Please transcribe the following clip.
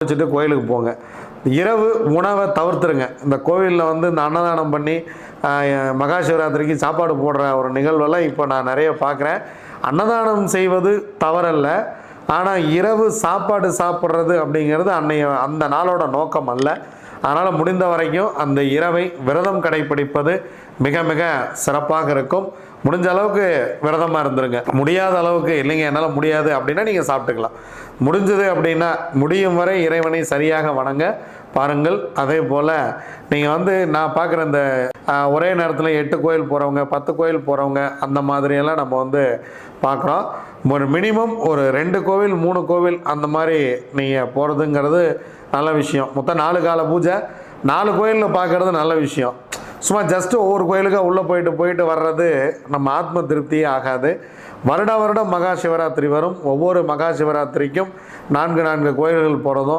வச்சுட்டு கோயிலுக்கு போங்க. இரவு உணவை தவிர்த்துருங்க. இந்த கோவிலில் வந்து இந்த அன்னதானம் பண்ணி மகா சிவராத்திரிக்கு சாப்பாடு போடுற ஒரு நிகழ்வெல்லாம் இப்போ நான் நிறைய பார்க்குறேன். அன்னதானம் செய்வது தவறல்ல. ஆனால் இரவு சாப்பாடு சாப்பிட்றது அப்படிங்கிறது அந்த நாளோட நோக்கம் அல்ல. அதனால் முடிந்த வரைக்கும் அந்த இரவை விரதம் கடைப்பிடிப்பது மிக மிக சிறப்பாக இருக்கும். முடிஞ்ச அளவுக்கு விரதமாக இருந்துருங்க. முடியாத அளவுக்கு இல்லைங்க என்னால் முடியாது அப்படின்னா நீங்கள் சாப்பிட்டுக்கலாம். முடிஞ்சது அப்படின்னா முடியும் வரை இறைவனை சரியாக வணங்க பாருங்கள். அதே போல் நீங்கள் வந்து நான் பார்க்குற இந்த ஒரே நேரத்தில் 8 கோயில் போகிறவங்க 10 கோயில் போகிறவங்க அந்த மாதிரியெல்லாம் நம்ம வந்து பார்க்குறோம். ஒரு மினிமம் ஒரு 2 கோவில் 3 கோவில் அந்த மாதிரி நீங்கள் போகிறதுங்கிறது நல்ல விஷயம். மொத்தம் 4 கால பூஜை 4 கோயிலில் பார்க்குறது நல்ல விஷயம். சும்மா ஜஸ்ட்டு ஒவ்வொரு கோயிலுக்காக உள்ளே போயிட்டு வர்றது நம்ம ஆத்ம திருப்தியே ஆகாது. வருடம் மகா சிவராத்திரி வரும். ஒவ்வொரு மகா சிவராத்திரிக்கும் 4 கோயில்கள் போகிறதும்